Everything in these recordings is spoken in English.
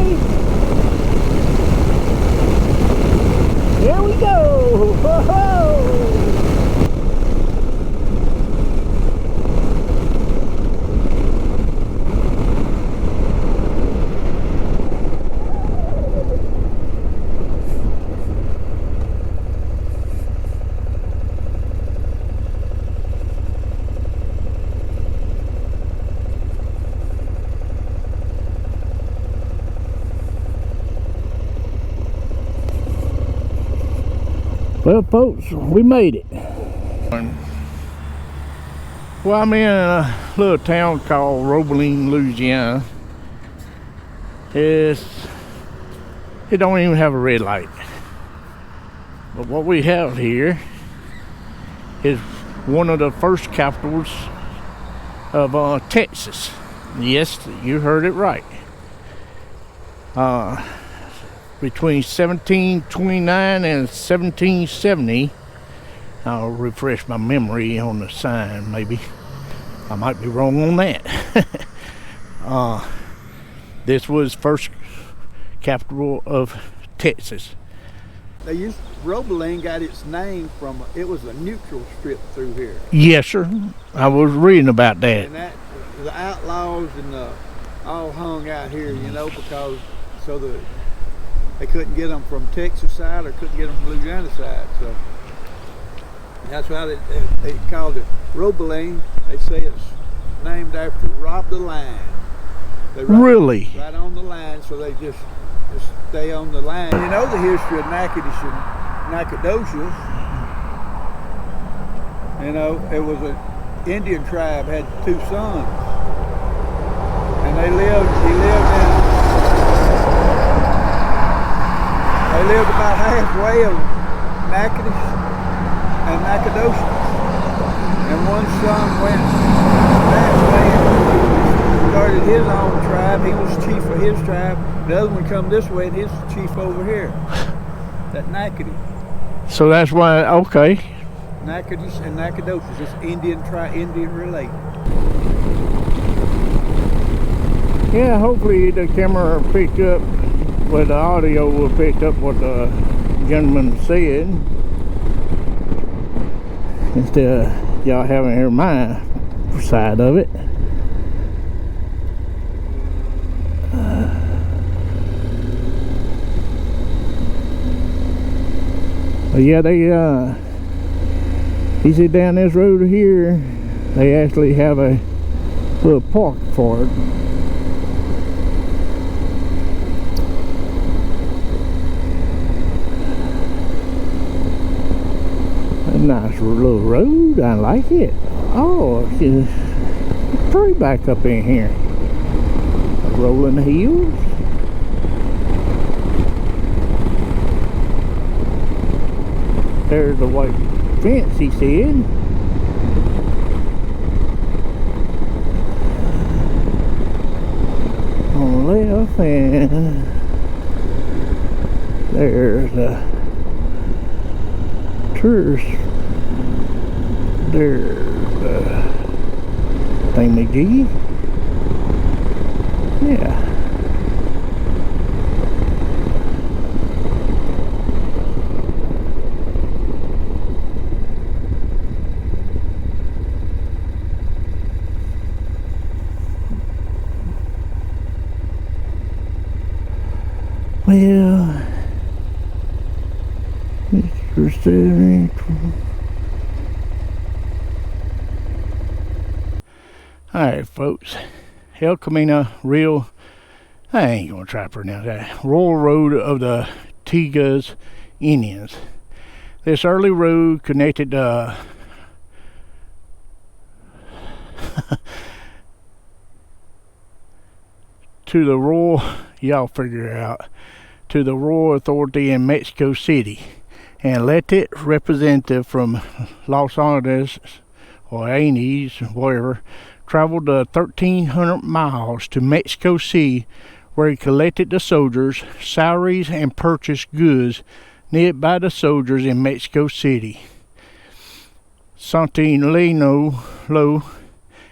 way. Here we go. Whoa. Well, folks, we made it. Well, I'm in a little town called Roebling, Louisiana. It don't even have a red light. But what we have here is one of the first capitals of Texas. Yes, you heard it right. Between 1729 and 1770, I'll refresh my memory on the sign, maybe. I might be wrong on that. This was first capital of Texas. Roebling got its name from, it was a neutral strip through here. Yes, sir. I was reading about that. And that, the outlaws and all hung out here, you know, because they couldn't get them from Texas side or couldn't get them from Louisiana side. So that's why they called it Roebling. They say it's named after Rob the Line. Really? Right on the line, so they just stay on the line. You know the history of Natchitoches and Nacogdoches. You know, it was an Indian tribe, had two sons. And they lived about halfway of Natchitoches and Nacogdoches. And one son went that way and started his own tribe. He was chief of his tribe. The other one come this way and he's chief over here. That Natchitoches. So that's why, okay. Natchitoches and Nacogdoches, it's Indian related. Yeah, hopefully the camera picked up, well, the audio will pick up what the gentleman said, instead of y'all having to hear my side of it. But yeah, he said down this road here, they actually have a little park for it. A nice little road, I like it. Oh, it's pretty back up in here. Rolling hills. There's the white fence, he said. On the left, and there's the tourist. There's the thingamajiggy. Yeah. Well, Mr. 70. Alright, folks, El Camino Real, I ain't gonna try to pronounce that, Royal Road of the Tigas Indians. This early road connected to the Royal, y'all figure it out, to the Royal Authority in Mexico City. An elected representative from Los Angeles, or ADES, whatever, traveled 1,300 miles to Mexico City, where he collected the soldiers' salaries and purchased goods needed by the soldiers in Mexico City, Santinelino,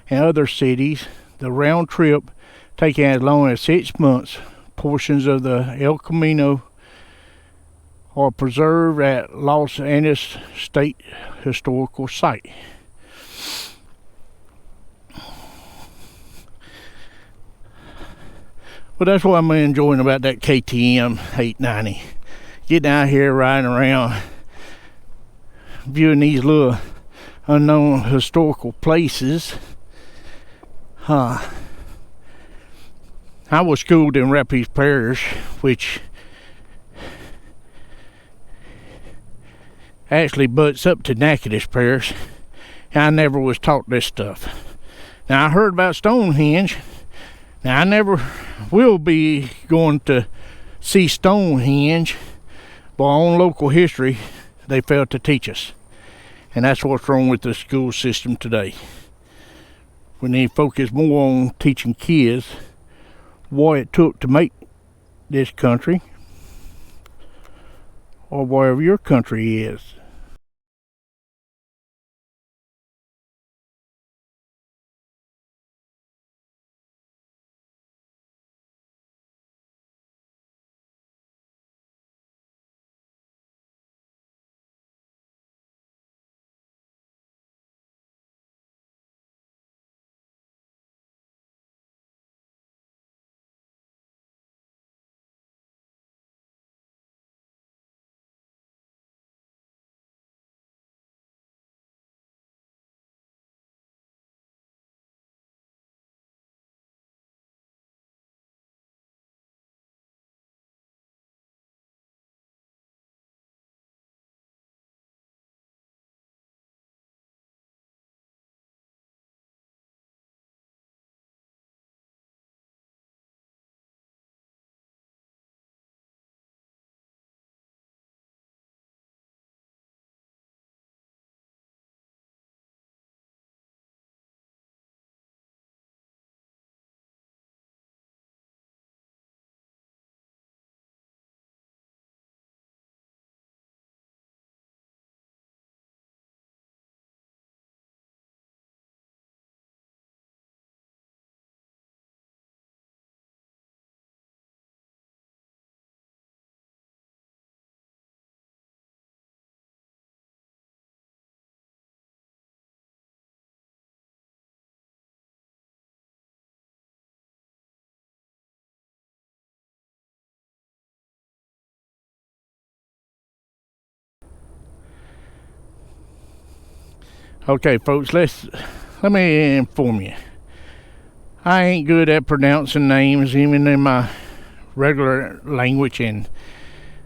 and other cities. The round trip taking as long as 6 months, portions of the El Camino are preserved at Los Angeles State Historical Site. But that's what I'm enjoying about that KTM 890. Getting out here, riding around, viewing these little unknown historical places. I was schooled in Rapides Parish, which actually butts up to Natchitoches Parish. I never was taught this stuff. Now, I heard about Stonehenge. Now, I never will be going to see Stonehenge, but on local history, they failed to teach us. And that's what's wrong with the school system today. We need to focus more on teaching kids what it took to make this country, or wherever your country is. Okay, folks, let me inform you. I ain't good at pronouncing names, even in my regular language, and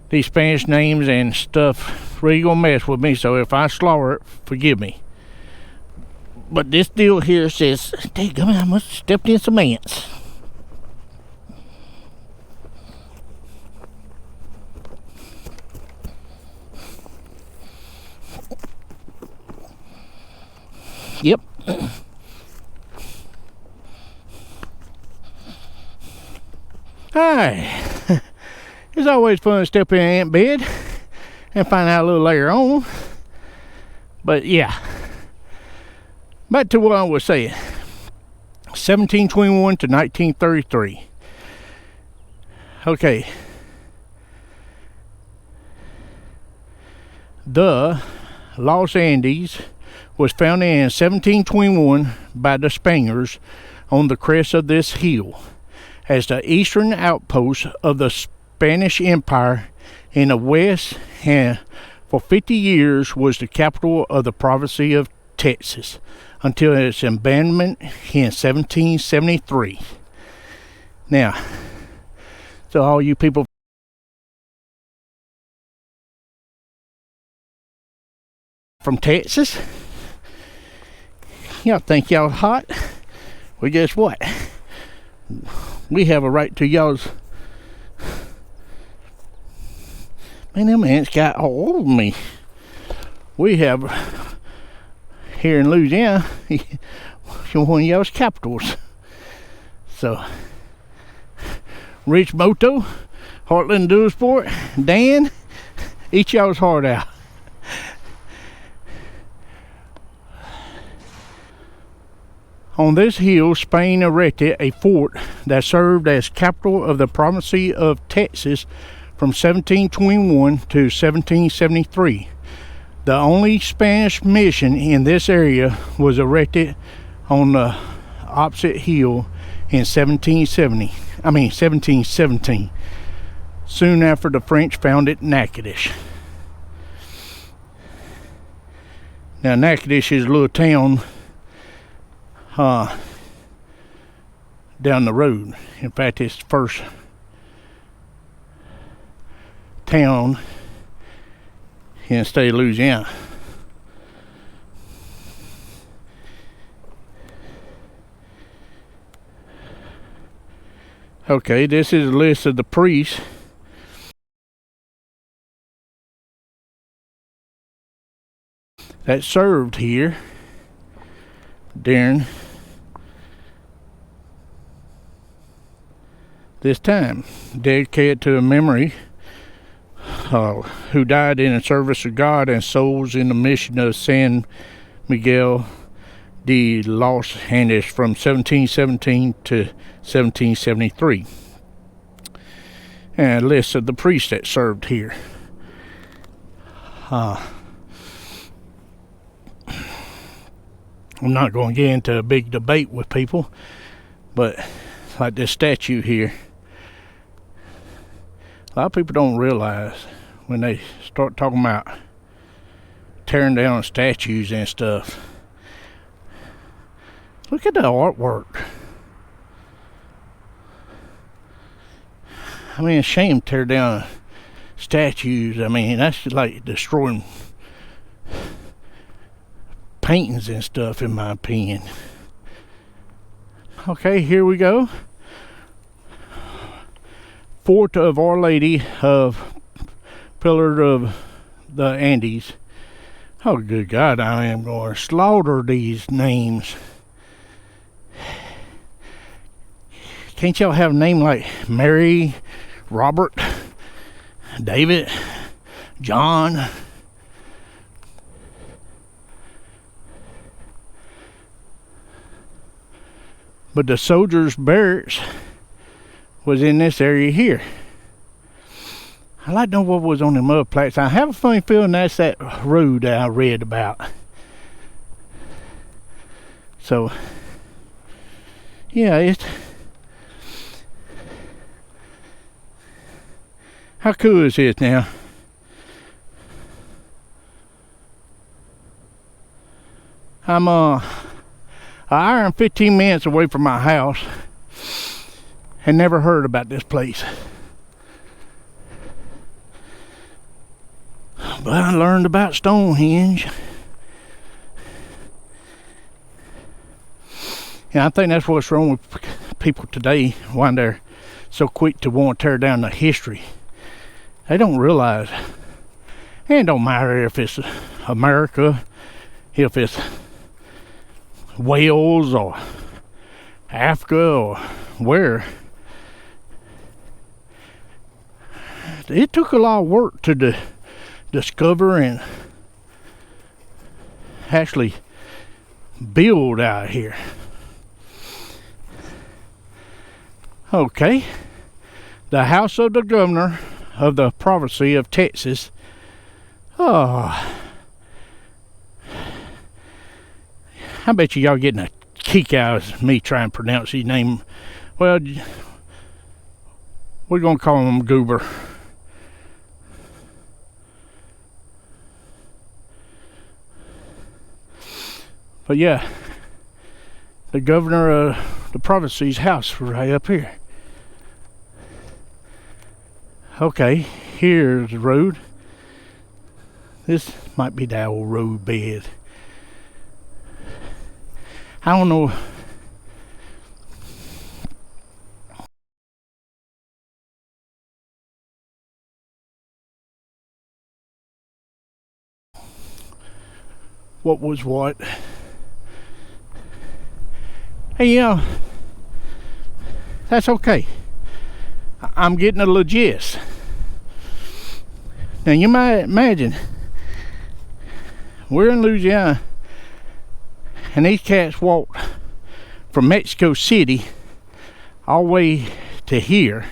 these Spanish names and stuff really gonna mess with me. So if I slur it, forgive me. But this deal here says, "Daggum, I must have stepped in some ants." Yep. Hi. It's always fun to step in an ant bed and find out a little later on. But yeah. Back to what I was saying. 1721 to 1933. Okay. The Los Andes was founded in 1721 by the Spaniards on the crest of this hill as the eastern outpost of the Spanish Empire in the west, and for 50 years was the capital of the province of Texas until its abandonment in 1773. Now, so all you people from Texas, y'all think y'all hot? Well, guess what? We have a right to y'all's. Man, them ants got all over me. We have here in Louisiana one of y'all's capitals. So, Rich Moto, Heartland Dual Sport, Dan, eat y'all's heart out. On this hill, Spain erected a fort that served as capital of the province of Texas from 1721 to 1773. The only Spanish mission in this area was erected on the opposite hill in 1717, soon after the French founded Natchitoches. Now, Natchitoches is a little town down the road. In fact, it's the first town in the state of Louisiana. Okay, this is a list of the priests that served here during this time, dedicated to a memory who died in the service of God and souls in the mission of San Miguel de los Andes from 1717 to 1773. And a list of the priests that served here. I'm not going to get into a big debate with people, but like this statue here, a lot of people don't realize when they start talking about tearing down statues and stuff. Look at the artwork. I mean, it's a shame to tear down statues. I mean, that's like destroying paintings and stuff, in my opinion. Okay, here we go. Fort of Our Lady of Pillar of the Andes. Oh, good God, I am going to slaughter these names. Can't y'all have a name like Mary, Robert, David, John? But the soldiers' barracks was in this area here. I'd like to know what was on them other plaques. I have a funny feeling that's that road that I read about. So, yeah, it's... How cool is this now? I'm an hour and 15 minutes away from my house and never heard about this place. But I learned about Stonehenge. And I think that's what's wrong with people today, why they're so quick to want to tear down the history. They don't realize, and it don't matter if it's America, if it's Wales or Africa or where. It took a lot of work to discover and actually build out here. Okay, the house of the governor of the province of Texas. Oh, I bet y'all getting a kick out of me trying to pronounce his name. Well, we're gonna call him Goober. But yeah, the governor of the province's house right up here. Okay, here's the road. This might be the old road bed. I don't know. What was what? Hey, that's okay. I'm getting a little gist. Now you might imagine, we're in Louisiana, and these cats walked from Mexico City all the way to here.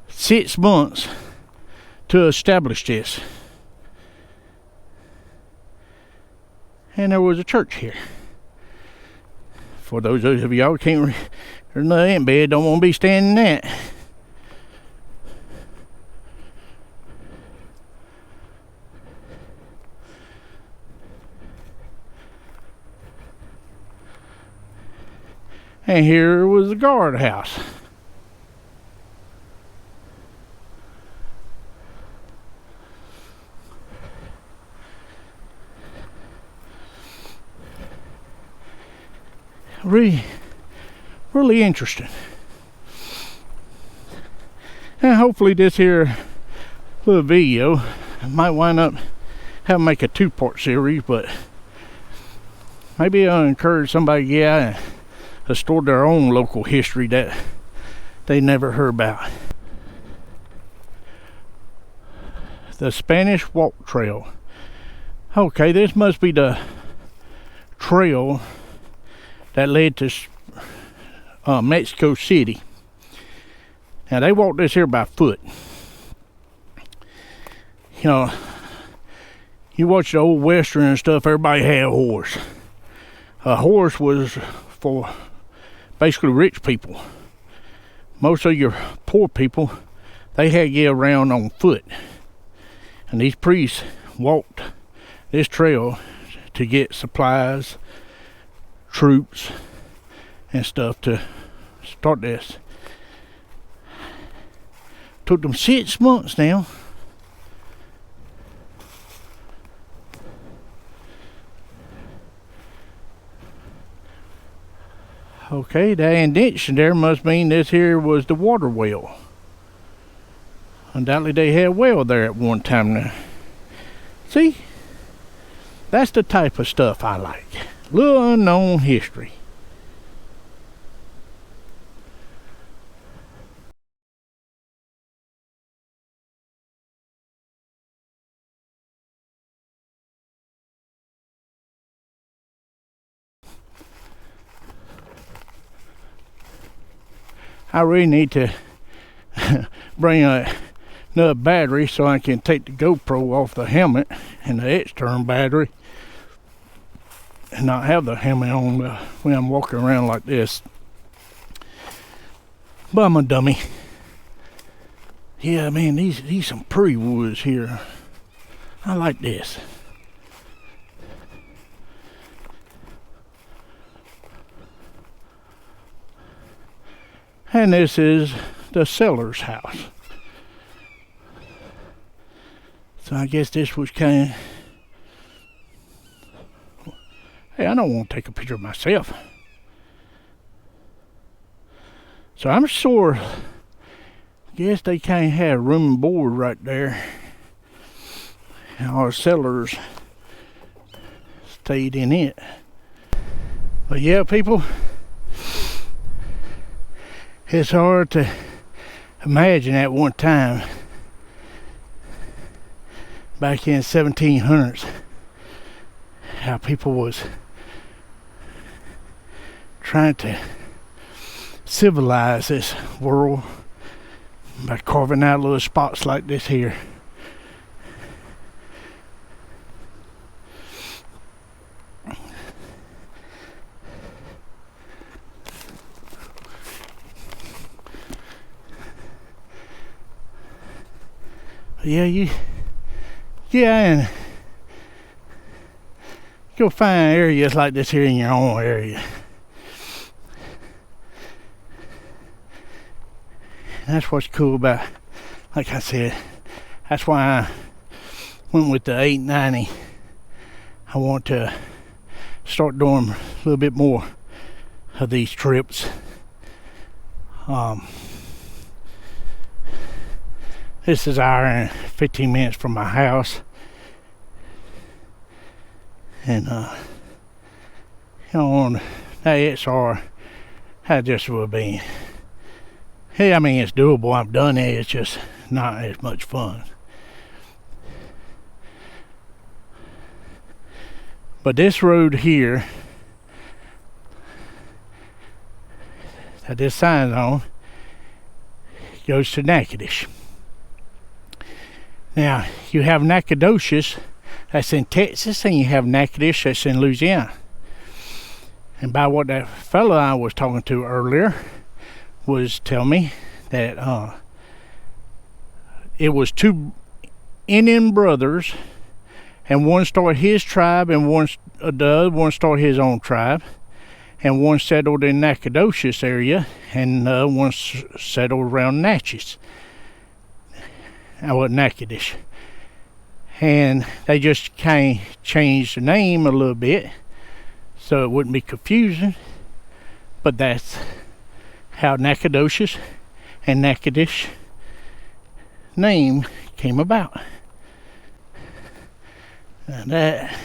6 months to establish this. And there was a church here. For those of y'all who can't there's nothing in bed, don't want to be standing in that. And here was the guardhouse. Really interesting. And hopefully this here little video might wind up having to make a 2-part series, but maybe I'll encourage somebody to get out and store their own local history that they never heard about. The Spanish Walk Trail. Okay, this must be the trail that led to Mexico City. Now they walked this here by foot. You know, you watch the old western and stuff, everybody had a horse. A horse was for basically rich people. Most of your poor people, they had to get around on foot. And these priests walked this trail to get supplies, troops, and stuff to start this. Took them 6 months now. Okay, that indentation there must mean this here was the water well. Undoubtedly they had a well there at one time now. See? That's the type of stuff I like. Little unknown history. I really need to bring another battery so I can take the GoPro off the helmet and the external battery and not have the helmet on when I'm walking around like this. But I'm a dummy. Yeah, man, these some pretty woods here. I like this. And this is the seller's house. So I guess this was kind of... Hey, I don't want to take a picture of myself. So I'm sure... I guess they kind of had room and board right there. And our sellers stayed in it. But yeah, people... It's hard to imagine at one time, back in 1700s, how people was trying to civilize this world by carving out little spots like this here. Yeah, and you'll find areas like this here in your own area. And that's what's cool about, like I said, that's why I went with the 890. I want to start doing a little bit more of these trips. This is an hour and 15 minutes from my house. And, you know, on the XR, I just would be. Hey, I mean, it's doable. I've done it. It's just not as much fun. But this road here that this sign's on goes to Natchitoches. Now, you have Nacogdoches, that's in Texas, and you have Natchitoches, that's in Louisiana. And by what that fellow I was talking to earlier was telling me that it was two Indian brothers, and one started his tribe, and the other one started his own tribe, and one settled in Nacogdoches area, and the other one settled around Natchez. Natchitoches. And they just kind of changed the name a little bit so it wouldn't be confusing, but that's how Nacogdoches and Natchitoches name came about. Now that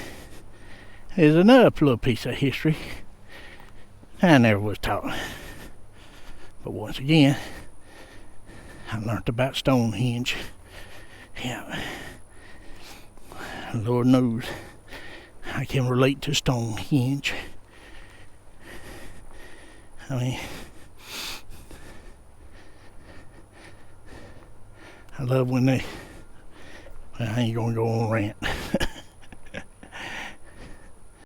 is another little piece of history I never was taught. But once again, I learned about Stonehenge. Yeah. Lord knows I can relate to Stonehenge. I mean, I love when I ain't gonna go on rant.